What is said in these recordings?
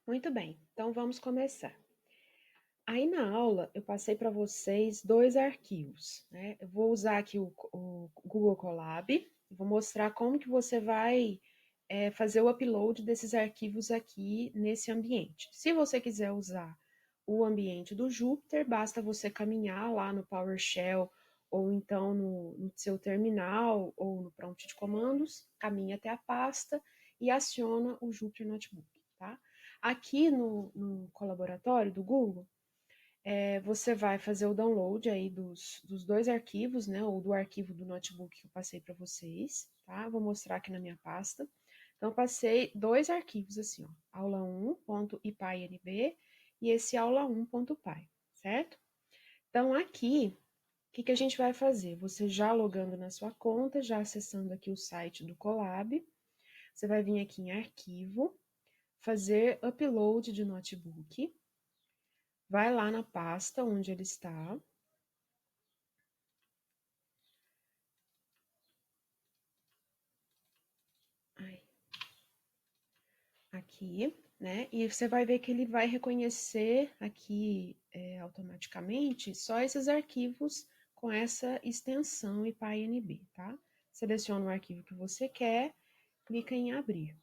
Muito bem, então vamos começar. Aí na aula eu passei para vocês dois arquivos, né? Eu vou usar aqui o Google Colab, vou mostrar como que você vai fazer o upload desses arquivos aqui nesse ambiente. Se você quiser usar o ambiente do Jupyter, basta você caminhar lá no PowerShell ou então no seu terminal ou no prompt de comandos, caminha até a pasta e aciona o Jupyter Notebook, tá? Aqui no colaboratório do Google, você vai fazer o download aí dos dois arquivos, né? Ou do arquivo do notebook que eu passei para vocês, tá? Vou mostrar aqui na minha pasta. Então, eu passei dois arquivos assim, ó, aula1.ipynb e esse aula1.py, certo? Então, aqui, o que a gente vai fazer? Você já logando na sua conta, já acessando aqui o site do Colab, você vai vir aqui em arquivo, fazer upload de notebook, vai lá na pasta onde ele está. Aqui, né? E você vai ver que ele vai reconhecer aqui automaticamente só esses arquivos com essa extensão IPYNB, tá? Seleciona o arquivo que você quer, clica em abrir.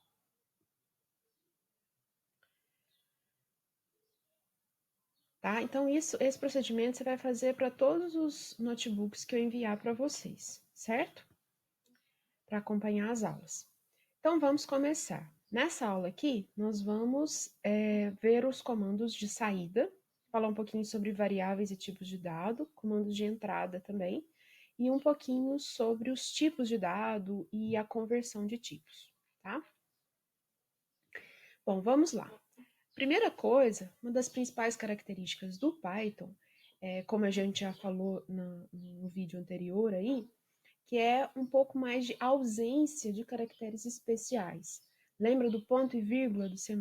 Tá? Então, esse procedimento você vai fazer para todos os notebooks que eu enviar para vocês, certo? Para acompanhar as aulas. Então, vamos começar. Nessa aula aqui, nós vamos ver os comandos de saída, falar um pouquinho sobre variáveis e tipos de dado, comandos de entrada também, e um pouquinho sobre os tipos de dado e a conversão de tipos, tá? Bom, vamos lá. Primeira coisa, uma das principais características do Python, como a gente já falou no vídeo anterior aí, que é um pouco mais de ausência de caracteres especiais. Lembra do ponto e vírgula do C++?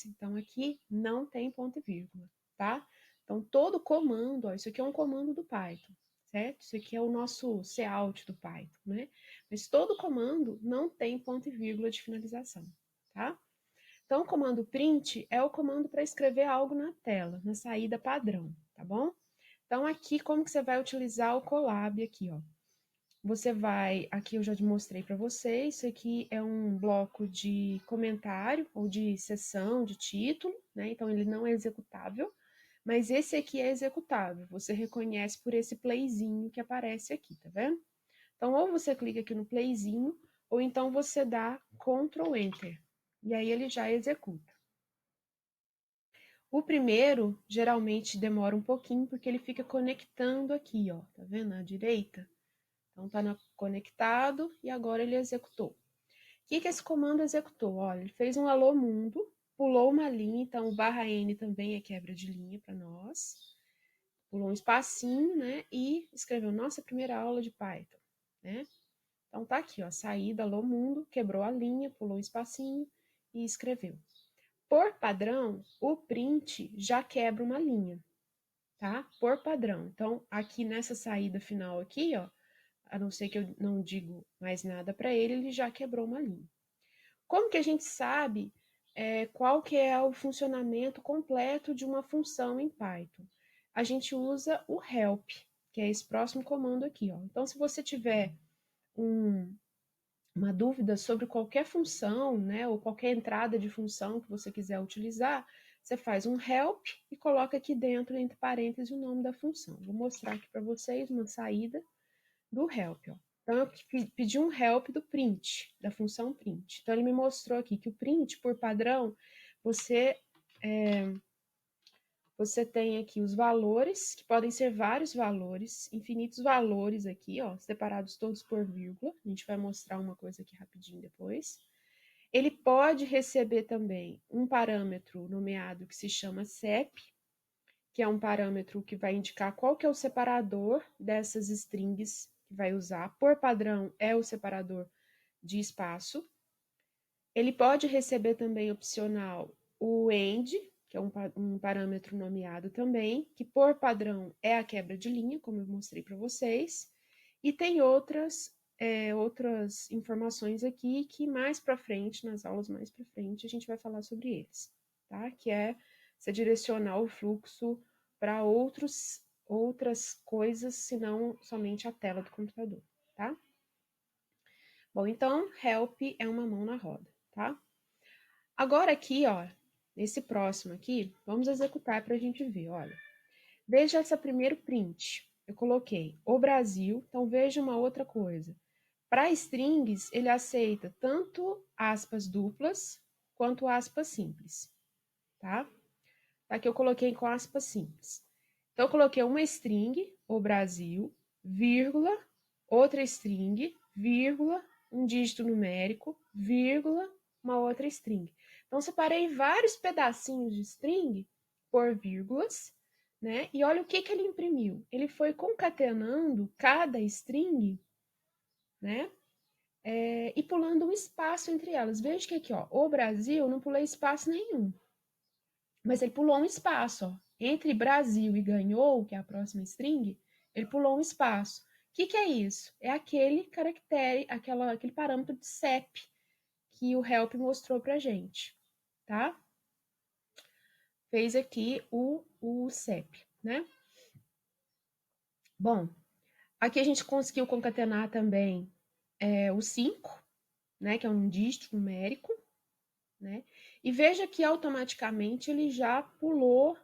Então, aqui não tem ponto e vírgula, tá? Então, todo comando, ó, isso aqui é um comando do Python, certo? Isso aqui é o nosso cout do Python, né? Mas todo comando não tem ponto e vírgula de finalização, tá? Então, o comando print é o comando para escrever algo na tela, na saída padrão, tá bom? Então, aqui, como que você vai utilizar o Colab aqui, ó? Você vai, aqui eu já mostrei para vocês, isso aqui é um bloco de comentário ou de seção, de título, né? Então ele não é executável, mas esse aqui é executável. Você reconhece por esse playzinho que aparece aqui, tá vendo? Então ou você clica aqui no playzinho, ou então você dá Ctrl Enter, e aí ele já executa. O primeiro geralmente demora um pouquinho porque ele fica conectando aqui, ó, tá vendo? À direita. Então, está conectado e agora ele executou. O que esse comando executou? Olha, ele fez um alô mundo, pulou uma linha, então o /n também é quebra de linha para nós. Pulou um espacinho, né? E escreveu nossa primeira aula de Python, né? Então tá aqui, ó, saída, alô mundo, quebrou a linha, pulou um espacinho e escreveu. Por padrão, o print já quebra uma linha, tá? Por padrão. Então, aqui nessa saída final aqui, ó, a não ser que eu não digo mais nada para ele, ele já quebrou uma linha. Como que a gente sabe qual que é o funcionamento completo de uma função em Python? A gente usa o help, que é esse próximo comando aqui, ó. Então, se você tiver uma dúvida sobre qualquer função, né, ou qualquer entrada de função que você quiser utilizar, você faz um help e coloca aqui dentro, entre parênteses, o nome da função. Vou mostrar aqui para vocês uma saída do help, ó. Então, eu pedi um help do print, da função print. Então, ele me mostrou aqui que o print, por padrão, você, você tem aqui os valores, que podem ser vários valores, infinitos valores aqui, ó, separados todos por vírgula. A gente vai mostrar uma coisa aqui rapidinho depois. Ele pode receber também um parâmetro nomeado que se chama sep, que é um parâmetro que vai indicar qual que é o separador dessas strings que vai usar. Por padrão, é o separador de espaço. Ele pode receber também opcional o end, que é um parâmetro nomeado também, que por padrão é a quebra de linha, como eu mostrei para vocês. E tem outras informações aqui que mais para frente, nas aulas mais para frente, a gente vai falar sobre eles, tá? Que é você direcionar o fluxo para outras coisas, senão somente a tela do computador, tá? Bom, então, help é uma mão na roda, tá? Agora aqui, ó, nesse próximo aqui, vamos executar para a gente ver, olha. Veja esse primeiro print. Eu coloquei o Brasil, então veja uma outra coisa. Para strings, ele aceita tanto aspas duplas quanto aspas simples, tá? Aqui eu coloquei com aspas simples. Então, eu coloquei uma string, o Brasil, vírgula, outra string, vírgula, um dígito numérico, vírgula, uma outra string. Então, separei vários pedacinhos de string por vírgulas, né? E olha o que ele imprimiu. Ele foi concatenando cada string, né? E pulando um espaço entre elas. Veja que aqui, ó, o Brasil, não pulei espaço nenhum. Mas ele pulou um espaço, ó. Entre Brasil e ganhou, que é a próxima string, ele pulou um espaço. O que é isso? É aquele caractere, aquele parâmetro de CEP que o help mostrou pra gente, tá? Fez aqui o CEP, né? Bom, aqui a gente conseguiu concatenar também o 5, né? Que é um dígito numérico, né? E veja que automaticamente ele já pulou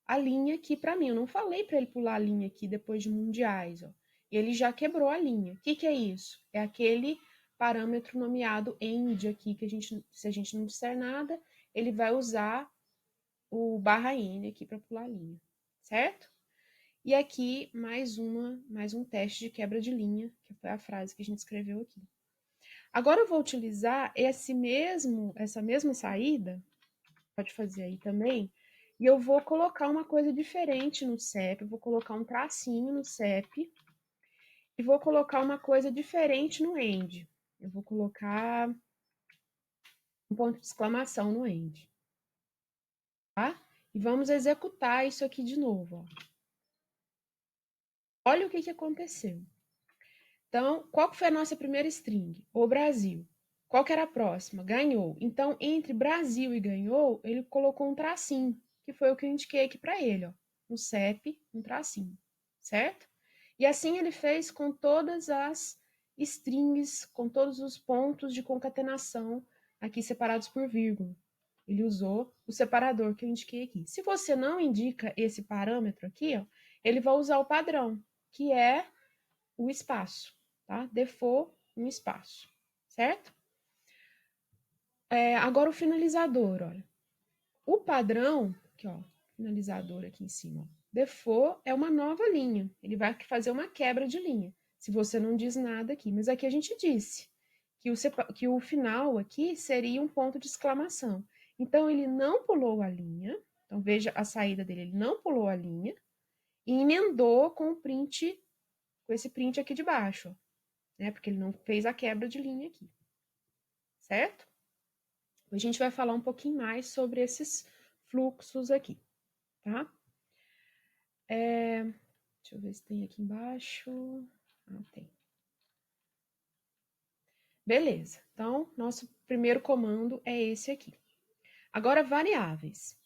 a linha aqui para mim. Eu não falei para ele pular a linha aqui depois de mundiais, ó. Ele já quebrou a linha. O que é isso? É aquele parâmetro nomeado end aqui, que se a gente não disser nada, ele vai usar o /n aqui para pular a linha, certo? E aqui mais um teste de quebra de linha, que foi a frase que a gente escreveu aqui. Agora eu vou utilizar essa mesma saída, pode fazer aí também, e eu vou colocar uma coisa diferente no CEP, eu vou colocar um tracinho no CEP e vou colocar uma coisa diferente no END. Eu vou colocar um ponto de exclamação no END, tá? E vamos executar isso aqui de novo, ó. Olha o que aconteceu. Então, qual que foi a nossa primeira string? O Brasil. Qual que era a próxima? Ganhou. Então, entre Brasil e ganhou, ele colocou um tracinho, que foi o que eu indiquei aqui para ele, ó. No CEP, um tracinho, certo? E assim ele fez com todas as strings, com todos os pontos de concatenação aqui separados por vírgula. Ele usou o separador que eu indiquei aqui. Se você não indica esse parâmetro aqui, ó, ele vai usar o padrão, que é o espaço, tá? Default, um espaço, certo? Agora o finalizador, olha. O padrão, aqui, ó, finalizador aqui em cima, ó. Default é uma nova linha. Ele vai fazer uma quebra de linha, se você não diz nada aqui. Mas aqui a gente disse que o final aqui seria um ponto de exclamação. Então, ele não pulou a linha. Então, veja a saída dele. Ele não pulou a linha e emendou com esse print aqui de baixo, né? Porque ele não fez a quebra de linha aqui, certo? A gente vai falar um pouquinho mais sobre esses fluxos aqui, tá? Deixa eu ver se tem aqui embaixo. Ah, tem. Beleza. Então, nosso primeiro comando é esse aqui. Agora, variáveis.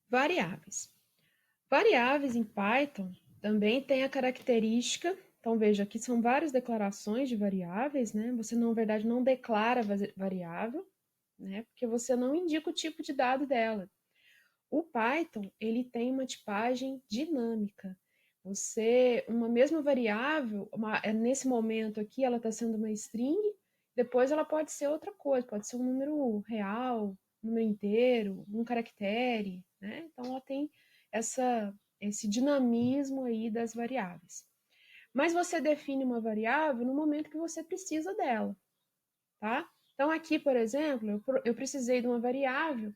Variáveis. Variáveis em Python também tem a característica. Então, veja, aqui são várias declarações de variáveis, né? Você, na verdade, não declara variável, né? Porque você não indica o tipo de dado dela. O Python, ele tem uma tipagem dinâmica. Uma mesma variável, nesse momento aqui, ela está sendo uma string, depois ela pode ser outra coisa, pode ser um número real, um número inteiro, um caractere, né? Então, ela tem esse dinamismo aí das variáveis. Mas você define uma variável no momento que você precisa dela, tá? Então, aqui, por exemplo, eu precisei de uma variável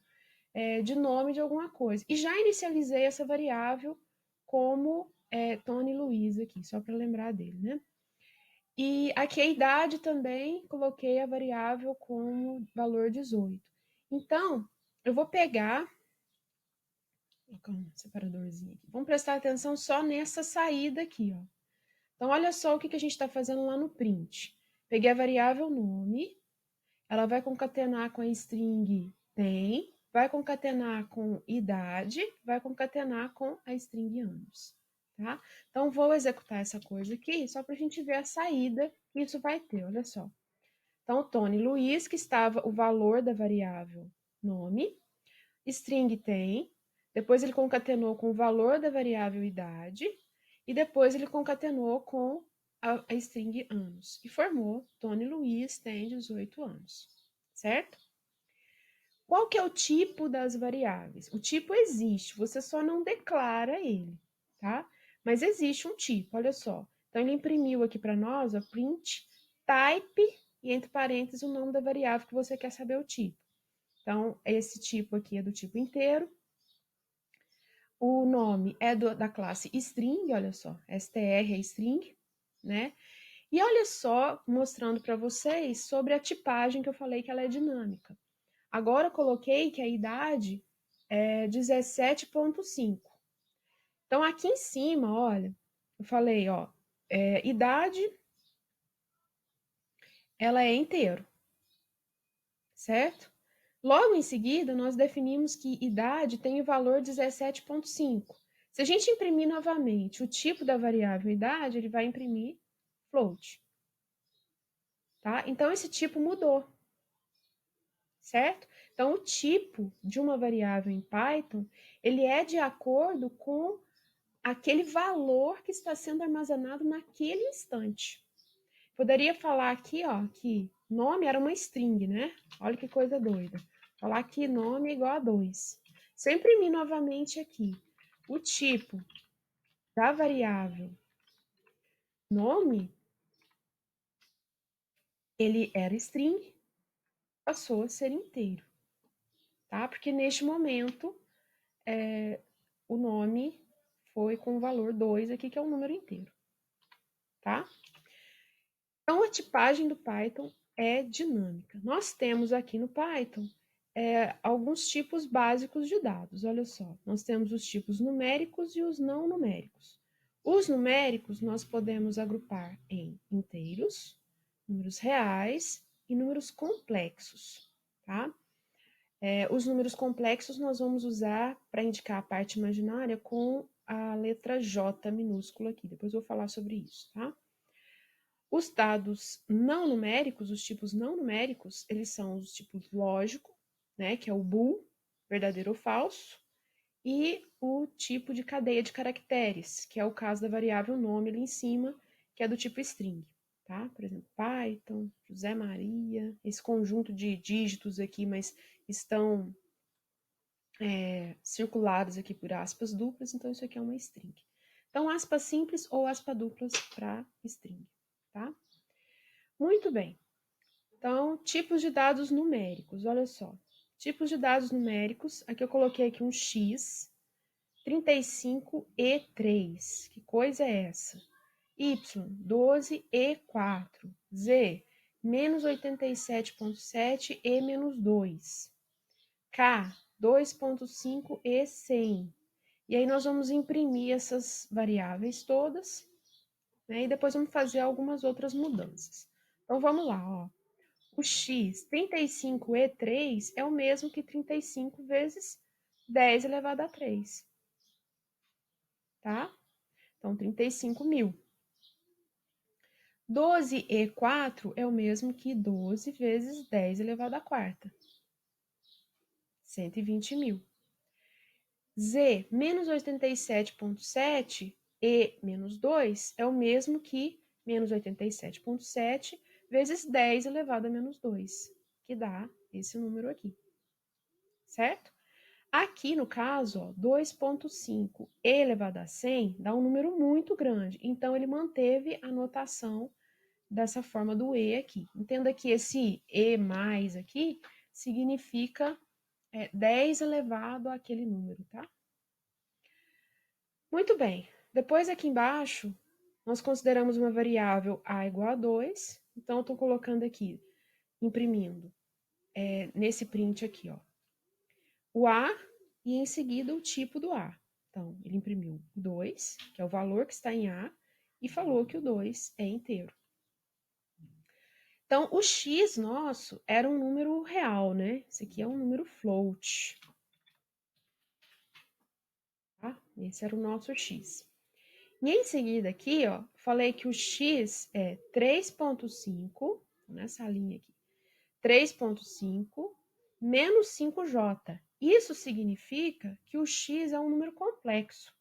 de nome de alguma coisa. E já inicializei essa variável como Tony Luiz aqui, só para lembrar dele, né? E aqui a idade também, coloquei a variável como valor 18. Então, eu vou pegar, vou colocar um separadorzinho aqui. Vamos prestar atenção só nessa saída aqui, ó. Então, olha só o que a gente está fazendo lá no print. Peguei a variável nome, ela vai concatenar com a string Tem, vai concatenar com idade, vai concatenar com a string anos, tá? Então, vou executar essa coisa aqui, só para a gente ver a saída que isso vai ter, olha só. Então, Tony Luiz, que estava o valor da variável nome, string tem, depois ele concatenou com o valor da variável idade, e depois ele concatenou com a string anos, e formou Tony Luiz tem 18 anos, certo? Qual que é o tipo das variáveis? O tipo existe, você só não declara ele, tá? Mas existe um tipo, olha só. Então, ele imprimiu aqui para nós, ó, print type, e entre parênteses o nome da variável que você quer saber o tipo. Então, esse tipo aqui é do tipo inteiro. O nome é da classe string, olha só, str é string, né? E olha só, mostrando para vocês sobre a tipagem que eu falei que ela é dinâmica. Agora eu coloquei que a idade é 17,5. Então, aqui em cima, olha, eu falei, ó, idade, ela é inteiro, certo? Logo em seguida, nós definimos que idade tem o valor 17,5. Se a gente imprimir novamente o tipo da variável idade, ele vai imprimir float, tá? Então, esse tipo mudou, certo? Então, o tipo de uma variável em Python, ele é de acordo com aquele valor que está sendo armazenado naquele instante. Poderia falar aqui, ó, que nome era uma string, né? Olha que coisa doida. Falar que nome é igual a 2. Se eu imprimir novamente aqui o tipo da variável nome, ele era string, passou a ser inteiro, tá? Porque neste momento o nome foi com o valor 2 aqui, que é um número inteiro, tá? Então, a tipagem do Python é dinâmica. Nós temos aqui no Python alguns tipos básicos de dados. Olha só, nós temos os tipos numéricos e os não numéricos. Os numéricos nós podemos agrupar em inteiros, números reais e números complexos, tá? Os números complexos nós vamos usar para indicar a parte imaginária com a letra J minúscula aqui. Depois eu vou falar sobre isso, tá? Os dados não numéricos, os tipos não numéricos, eles são os tipos lógico, né, que é o bool, verdadeiro ou falso, e o tipo de cadeia de caracteres, que é o caso da variável nome ali em cima, que é do tipo string, tá? Por exemplo, Python, José Maria, esse conjunto de dígitos aqui, mas estão circulados aqui por aspas duplas, então isso aqui é uma string. Então, aspas simples ou aspas duplas para string, tá? Muito bem. Então, tipos de dados numéricos, olha só. Tipos de dados numéricos, aqui eu coloquei aqui um X, 35E3. Que coisa é essa? Y, 12E4. Z, menos 87,7 E menos 2. K, 2,5E100. E aí nós vamos imprimir essas variáveis todas, né? E depois vamos fazer algumas outras mudanças. Então, vamos lá, ó. O x 35E3 é o mesmo que 35 vezes 10 elevado a 3, tá? Então, 35.000. 12E4 é o mesmo que 12 vezes 10 elevado a quarta, 120.000. Z menos 87,7 E menos 2 é o mesmo que menos 87,7 vezes 10 elevado a menos 2, que dá esse número aqui, certo? Aqui no caso, 2,5 elevado a 100 dá um número muito grande, então ele manteve a notação dessa forma do E aqui. Entenda que esse E mais aqui significa 10 elevado àquele número, tá? Muito bem. Depois aqui embaixo, nós consideramos uma variável A igual a 2, então eu estou colocando aqui, imprimindo, nesse print aqui, ó, o A e em seguida o tipo do A. Então, ele imprimiu 2, que é o valor que está em A, e falou que o 2 é inteiro. Então, o x nosso era um número real, né? Esse aqui é um número float. Tá? Esse era o nosso x. E em seguida aqui, ó, falei que o x é 3,5, nessa linha aqui, 3,5 menos 5j. Isso significa que o x é um número complexo,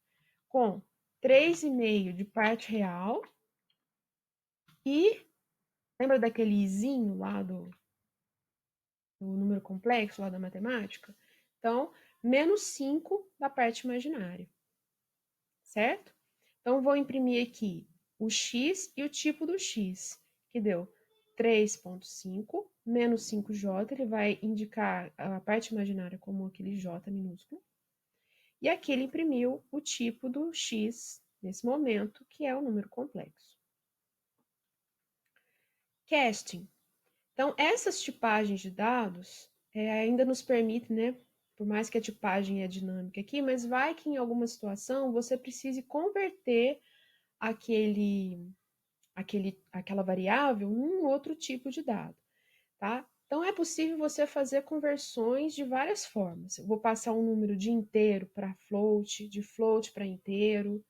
com 3,5 de parte real e, lembra daquele izinho lá do número complexo, lá da matemática? Então, menos 5 da parte imaginária, certo? Então, vou imprimir aqui o x e o tipo do x, que deu 3,5 menos 5j, ele vai indicar a parte imaginária como aquele j minúsculo. E aqui ele imprimiu o tipo do x, nesse momento, que é o número complexo. Casting. Então, essas tipagens de dados ainda nos permitem, né? Por mais que a tipagem é dinâmica aqui, mas vai que em alguma situação você precise converter aquela variável num outro tipo de dado, tá? Então, é possível você fazer conversões de várias formas. Eu vou passar um número de inteiro para float, de float para inteiro,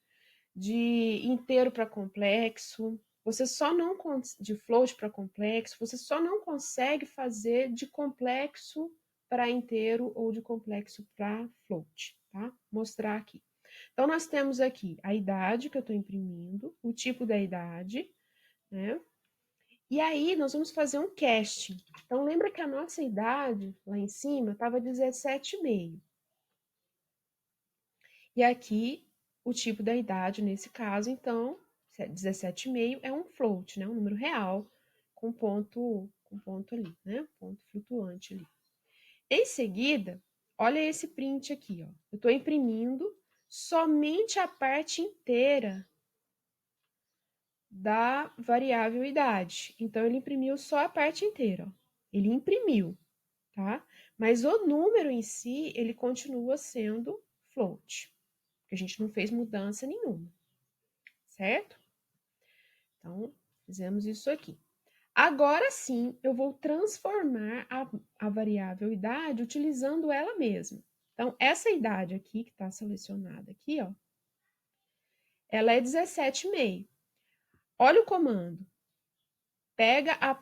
de inteiro para complexo. Você só não de float para complexo, você só não consegue fazer de complexo para inteiro ou de complexo para float, tá? Mostrar aqui. Então, nós temos aqui a idade que eu estou imprimindo, o tipo da idade, né? E aí, nós vamos fazer um casting. Então, lembra que a nossa idade, lá em cima, estava 17,5. E aqui, o tipo da idade, nesse caso, então, 17,5 é um float, né? Um número real, com ponto ali, né? Ponto flutuante ali. Em seguida, olha esse print aqui, ó. Eu estou imprimindo somente a parte inteira da variável idade. Então, ele imprimiu só a parte inteira, ó. Ele imprimiu, tá? Mas o número em si, ele continua sendo float, porque a gente não fez mudança nenhuma, certo? Então, fizemos isso aqui. Agora sim, eu vou transformar a variável idade utilizando ela mesma. Então, essa idade aqui, que está selecionada aqui, ó, ela é 17,5. Olha o comando. Pega a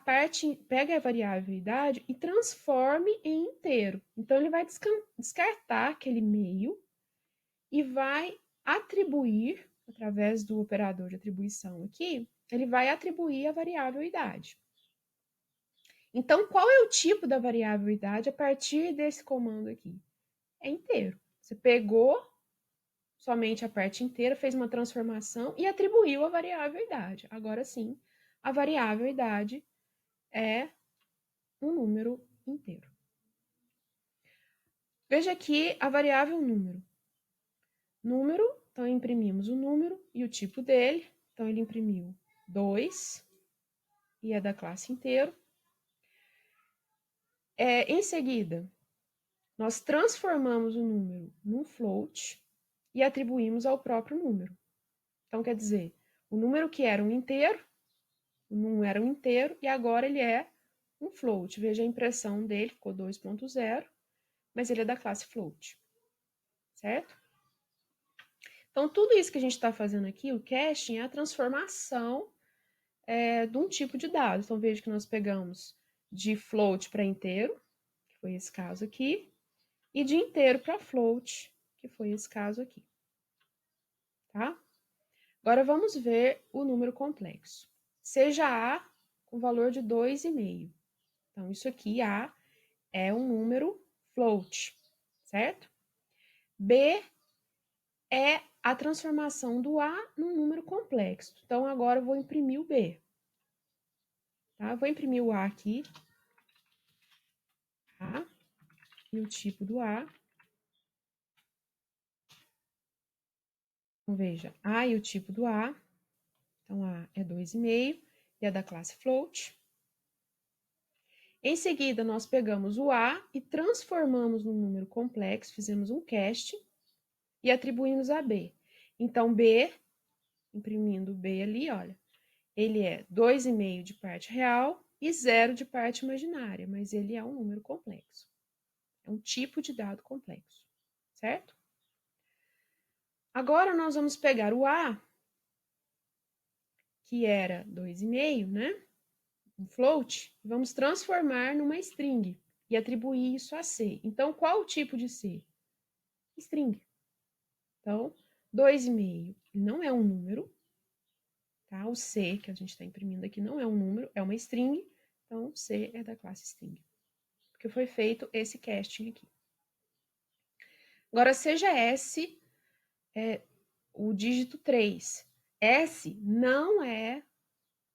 variável idade e transforme em inteiro. Então, ele vai descartar aquele meio e vai atribuir, através do operador de atribuição aqui, ele vai atribuir a variável idade. Então, qual é o tipo da variável idade a partir desse comando aqui? É inteiro. Você pegou somente a parte inteira, fez uma transformação e atribuiu a variável idade. Agora sim, a variável idade é um número inteiro. Veja aqui a variável número. Número, então imprimimos o número e o tipo dele. Então, ele imprimiu 2 e é da classe inteiro. Em seguida, nós transformamos o número num float e atribuímos ao próprio número. Então, quer dizer, o número que era um inteiro, não era um inteiro, e agora ele é um float. Veja a impressão dele, ficou 2.0, mas ele é da classe float, certo? Então, tudo isso que a gente está fazendo aqui, o casting, é a transformação de um tipo de dado. Então, veja que nós pegamos de float para inteiro, que foi esse caso aqui, e de inteiro para float, que foi esse caso aqui, tá? Agora, vamos ver o número complexo. Seja A com valor de 2,5. Então, isso aqui, A, é um número float, certo? B é a transformação do A num número complexo. Então, agora eu vou imprimir o B. Tá? Eu vou imprimir o A aqui. Tá? E o tipo do A. Então, veja, A e o tipo do A. Então, A é 2,5 e é da classe float. Em seguida, nós pegamos o A e transformamos num número complexo, fizemos um cast e atribuímos a B. Então, B, imprimindo B ali, olha, ele é 2,5 de parte real e 0 de parte imaginária, mas ele é um número complexo. É um tipo de dado complexo, certo? Agora nós vamos pegar o A, que era 2,5, né? Um float, e vamos transformar numa string e atribuir isso a C. Então, qual o tipo de C? String. Então, 2,5 não é um número, tá? O C que a gente está imprimindo aqui não é um número, é uma string. Então, C é da classe string. Porque foi feito esse casting aqui. Agora, seja S o dígito 3. S não é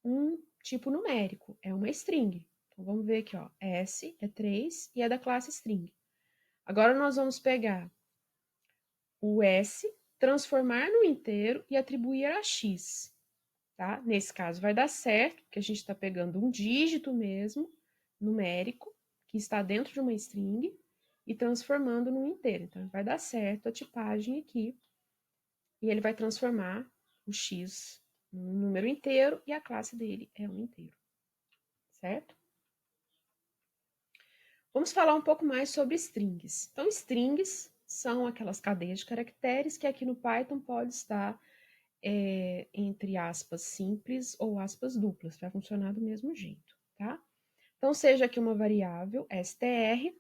um tipo numérico, é uma string. Então, vamos ver aqui, ó. S é 3 e é da classe string. Agora, nós vamos pegar o S, transformar no inteiro e atribuir a X. Tá? Nesse caso, vai dar certo, porque a gente está pegando um dígito mesmo, numérico, que está dentro de uma string, e transformando no inteiro. Então, vai dar certo a tipagem aqui, e ele vai transformar o X num número inteiro, e a classe dele é um inteiro. Certo? Vamos falar um pouco mais sobre strings. Então, strings são aquelas cadeias de caracteres que aqui no Python pode estar entre aspas simples ou aspas duplas, vai funcionar do mesmo jeito, tá? Então, seja aqui uma variável str,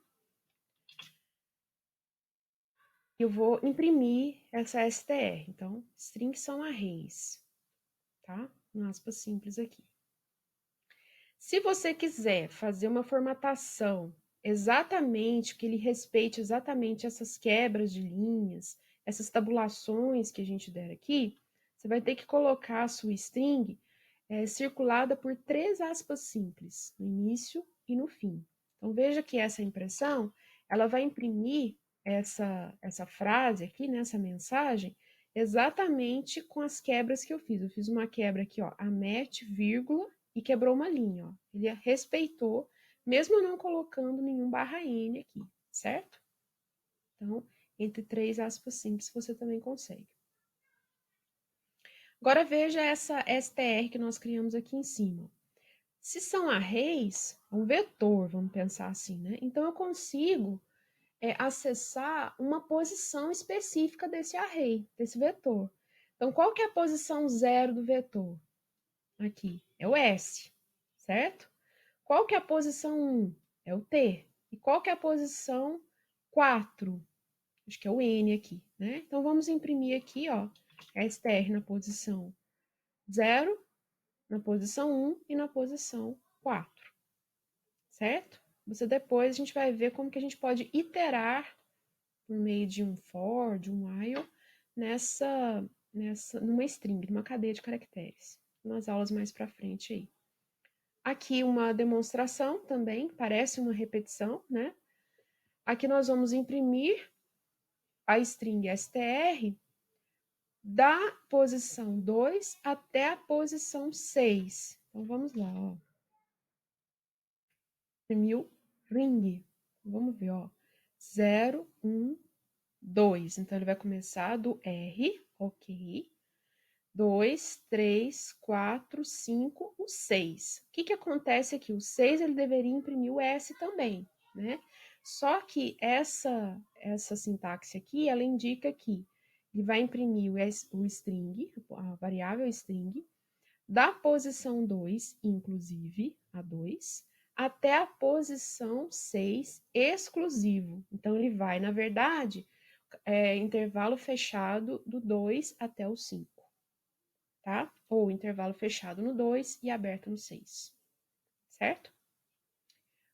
eu vou imprimir essa str. Então, strings são arrays, tá? Um aspas simples aqui. Se você quiser fazer uma formatação exatamente, que ele respeite exatamente essas quebras de linhas, essas tabulações que a gente der aqui, você vai ter que colocar a sua string circulada por 3 aspas simples, no início e no fim. Então, veja que essa impressão, ela vai imprimir essa frase aqui, né, essa mensagem, exatamente com as quebras que eu fiz. Eu fiz uma quebra aqui, ó, a match, vírgula, e quebrou uma linha, ó. Ele respeitou, mesmo não colocando nenhum barra N aqui, certo? Então, entre 3 aspas simples, você também consegue. Agora, veja essa str que nós criamos aqui em cima. Se são arrays, é um vetor, vamos pensar assim, né? Então, eu consigo acessar uma posição específica desse array, desse vetor. Então, qual que é a posição 0 do vetor? Aqui, é o S, certo? Qual que é a posição 1? É o T. E qual que é a posição 4? Acho que é o N aqui, né? Então, vamos imprimir aqui, ó, str na posição 0, na posição 1 e na posição 4, certo? Depois a gente vai ver como que a gente pode iterar por meio de um for, de um while, numa string, numa cadeia de caracteres. Nas aulas mais para frente aí. Aqui uma demonstração também, parece uma repetição, né? Aqui nós vamos imprimir a string str da posição 2 até a posição 6. Então, vamos lá, ó. Imprimiu ring. Vamos ver, ó. 0, 1, 2. Então, ele vai começar do R, ok. 2, 3, 4, 5, o 6. O que acontece aqui? O 6 ele deveria imprimir o S também, né? Só que essa sintaxe aqui, ela indica que ele vai imprimir o string, a variável string, da posição 2, inclusive, a 2, até a posição 6, exclusivo. Então, ele vai, na verdade, intervalo fechado do 2 até o 5. Tá? Ou intervalo fechado no 2 e aberto no 6, certo?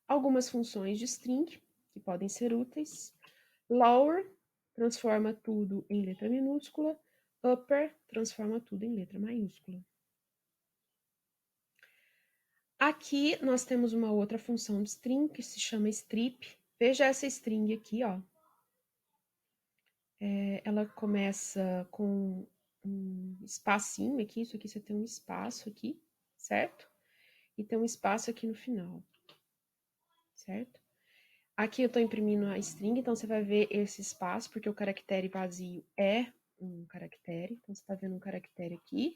Algumas funções de string que podem ser úteis. Lower transforma tudo em letra minúscula. Upper transforma tudo em letra maiúscula. Aqui nós temos uma outra função de string que se chama strip. Veja essa string aqui, ó. Ela começa com um espacinho aqui, isso aqui você tem um espaço aqui, certo? E tem um espaço aqui no final, certo? Aqui eu estou imprimindo a string, então você vai ver esse espaço, porque o caractere vazio é um caractere. Então, você está vendo um caractere aqui.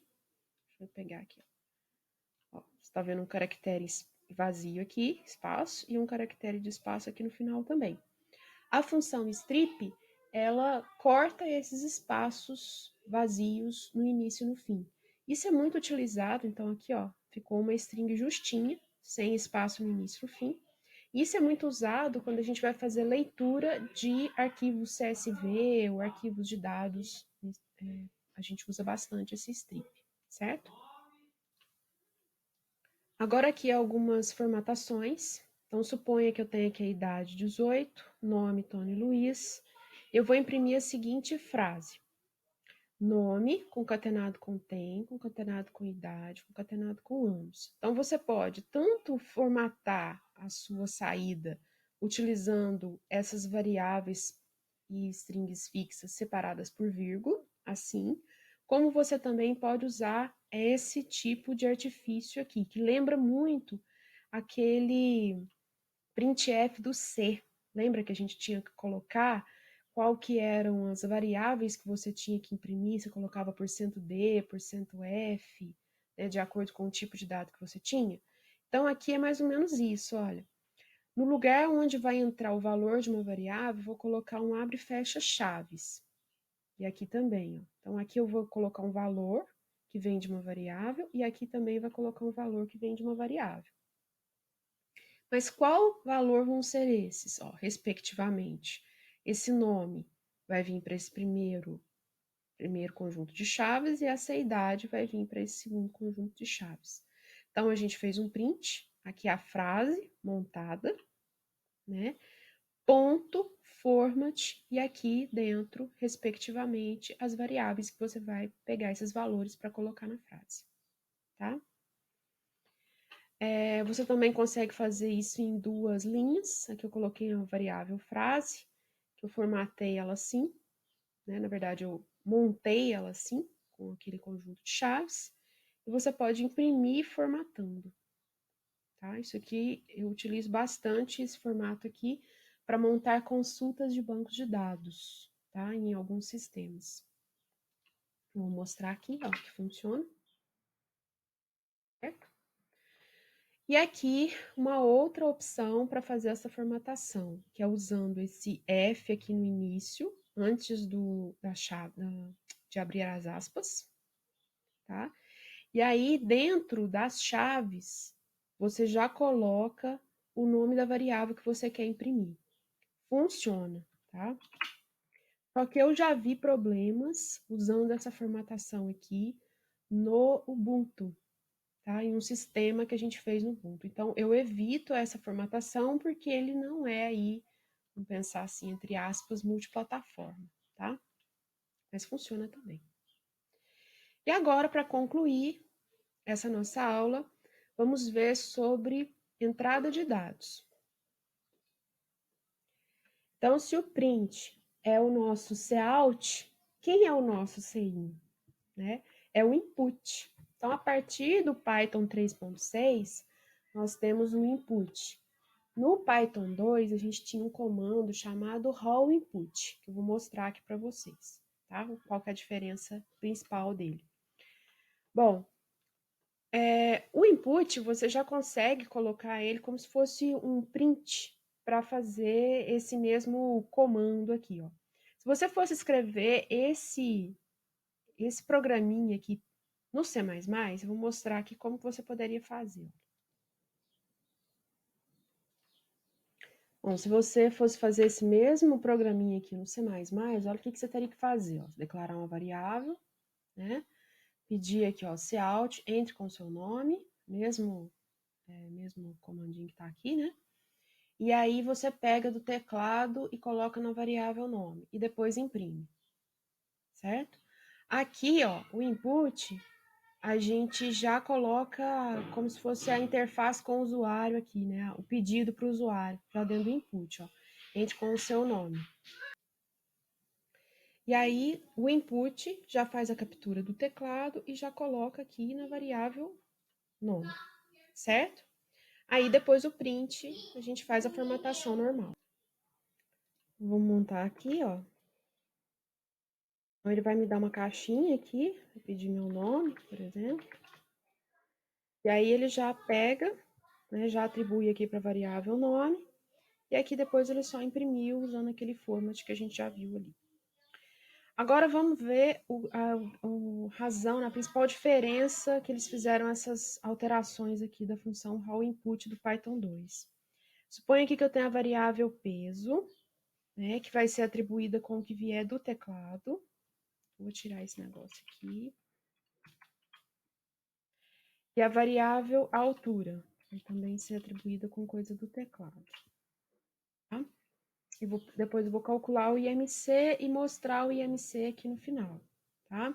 Deixa eu pegar aqui. Ó, você está vendo um caractere vazio aqui, espaço, e um caractere de espaço aqui no final também. A função strip, ela corta esses espaços vazios no início e no fim. Isso é muito utilizado, então aqui, ó, ficou uma string justinha, sem espaço no início e no fim. Isso é muito usado quando a gente vai fazer leitura de arquivos CSV ou arquivos de dados. A gente usa bastante esse strip, certo? Agora aqui algumas formatações. Então, suponha que eu tenha aqui a idade 18, nome Tony Luiz. Eu vou imprimir a seguinte frase. Nome, concatenado com tem, concatenado com idade, concatenado com anos. Então, você pode tanto formatar a sua saída utilizando essas variáveis e strings fixas separadas por vírgula, assim, como você também pode usar esse tipo de artifício aqui, que lembra muito aquele printf do C. Lembra que a gente tinha que colocar qual que eram as variáveis que você tinha que imprimir, você colocava %d, %f, né, de acordo com o tipo de dado que você tinha? Então, aqui é mais ou menos isso, olha. No lugar onde vai entrar o valor de uma variável, vou colocar um abre e fecha chaves. E aqui também, ó. Então, aqui eu vou colocar um valor que vem de uma variável, e aqui também vai colocar um valor que vem de uma variável. Mas qual valor vão ser esses, ó, respectivamente? Esse nome vai vir para esse primeiro conjunto de chaves e essa idade vai vir para esse segundo conjunto de chaves. Então, a gente fez um print, aqui a frase montada, né? Ponto, format, e aqui dentro, respectivamente, as variáveis que você vai pegar esses valores para colocar na frase, tá? Você também consegue fazer isso em duas linhas. Aqui eu coloquei uma variável frase, que eu formatei ela assim, né? Na verdade, eu montei ela assim, com aquele conjunto de chaves. E você pode imprimir formatando, tá? Isso aqui, eu utilizo bastante esse formato aqui para montar consultas de bancos de dados, tá? Em alguns sistemas. Vou mostrar aqui, ó, que funciona, certo? E aqui, uma outra opção para fazer essa formatação, que é usando esse F aqui no início, antes da chave, de abrir as aspas, tá? E aí, dentro das chaves, você já coloca o nome da variável que você quer imprimir. Funciona, tá? Só que eu já vi problemas usando essa formatação aqui no Ubuntu, tá? Em um sistema que a gente fez no Ubuntu. Então, eu evito essa formatação porque ele não é aí, vamos pensar assim, entre aspas, multiplataforma, tá? Mas funciona também. E agora, para concluir essa nossa aula, vamos ver sobre entrada de dados. Então, se o print é o nosso cout, quem é o nosso cin, né? É o input. Então, a partir do Python 3.6, nós temos um input. No Python 2, a gente tinha um comando chamado raw input, que eu vou mostrar aqui para vocês, tá? Qual que é a diferença principal dele. Bom, o input, você já consegue colocar ele como se fosse um print para fazer esse mesmo comando aqui, ó. Se você fosse escrever esse programinha aqui no C++, eu vou mostrar aqui como que você poderia fazer. Bom, se você fosse fazer esse mesmo programinha aqui no C++, olha o que você teria que fazer, ó. Declarar uma variável, né? Pedir aqui, ó, cout, entre com o seu nome, mesmo comandinho que está aqui, né? E aí você pega do teclado e coloca na variável nome, e depois imprime, certo? Aqui, ó, o input, a gente já coloca como se fosse a interface com o usuário aqui, né? O pedido para o usuário, já dentro do input, ó. Entre com o seu nome. E aí, o input já faz a captura do teclado e já coloca aqui na variável nome, certo? Aí, depois o print, a gente faz a formatação normal. Vou montar aqui, ó. Então, ele vai me dar uma caixinha aqui, vai pedir meu nome, por exemplo. E aí, ele já pega né? Já atribui aqui para a variável nome, e aqui depois ele só imprimiu usando aquele format que a gente já viu ali. Agora vamos ver a razão, a principal diferença que eles fizeram essas alterações aqui da função raw_input do Python 2. Suponha aqui que eu tenho a variável peso, né, que vai ser atribuída com o que vier do teclado. Vou tirar esse negócio aqui. E a variável altura vai também ser atribuída com coisa do teclado. Tá? Depois eu vou calcular o IMC e mostrar o IMC aqui no final. Tá?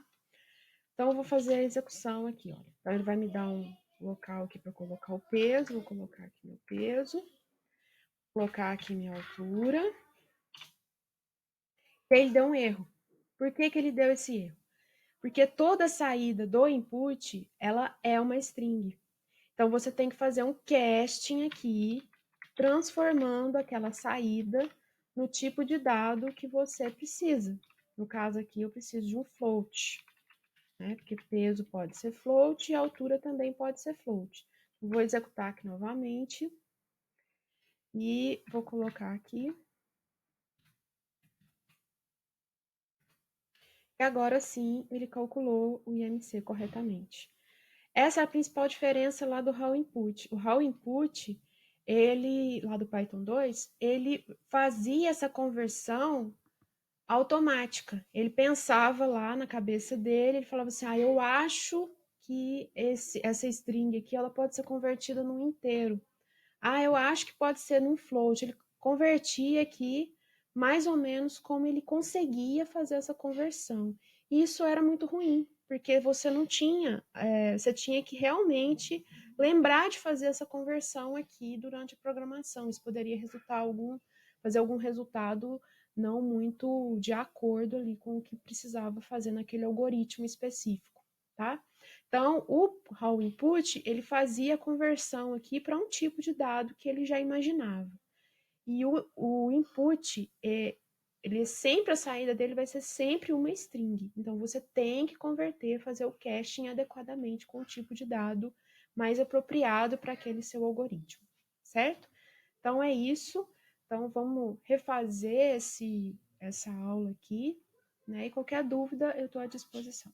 Então, eu vou fazer a execução aqui, olha. Então, ele vai me dar um local aqui para colocar o peso. Vou colocar aqui meu peso. Vou colocar aqui minha altura. E ele deu um erro. Por que ele deu esse erro? Porque toda saída do input, ela é uma string. Então, você tem que fazer um casting aqui, transformando aquela saída no tipo de dado que você precisa. No caso aqui, eu preciso de um float, né? Porque peso pode ser float e altura também pode ser float. Vou executar aqui novamente e vou colocar aqui. E agora sim, ele calculou o IMC corretamente. Essa é a principal diferença lá do raw_input. O raw_input, ele, lá do Python 2, ele fazia essa conversão automática. Ele pensava lá na cabeça dele, ele falava assim, eu acho que essa string aqui, ela pode ser convertida num inteiro. Eu acho que pode ser num float. Ele convertia aqui mais ou menos como ele conseguia fazer essa conversão. E isso era muito ruim, porque você não tinha, você tinha que realmente lembrar de fazer essa conversão aqui durante a programação. Isso poderia fazer algum resultado não muito de acordo ali com o que precisava fazer naquele algoritmo específico, tá? Então, o raw_input, ele fazia a conversão aqui para um tipo de dado que ele já imaginava. E o input, a saída dele vai ser sempre uma string. Então, você tem que converter, fazer o caching adequadamente com o tipo de dado mais apropriado para aquele seu algoritmo, certo? Então, é isso. Então, vamos refazer essa aula aqui, né? E qualquer dúvida, eu estou à disposição.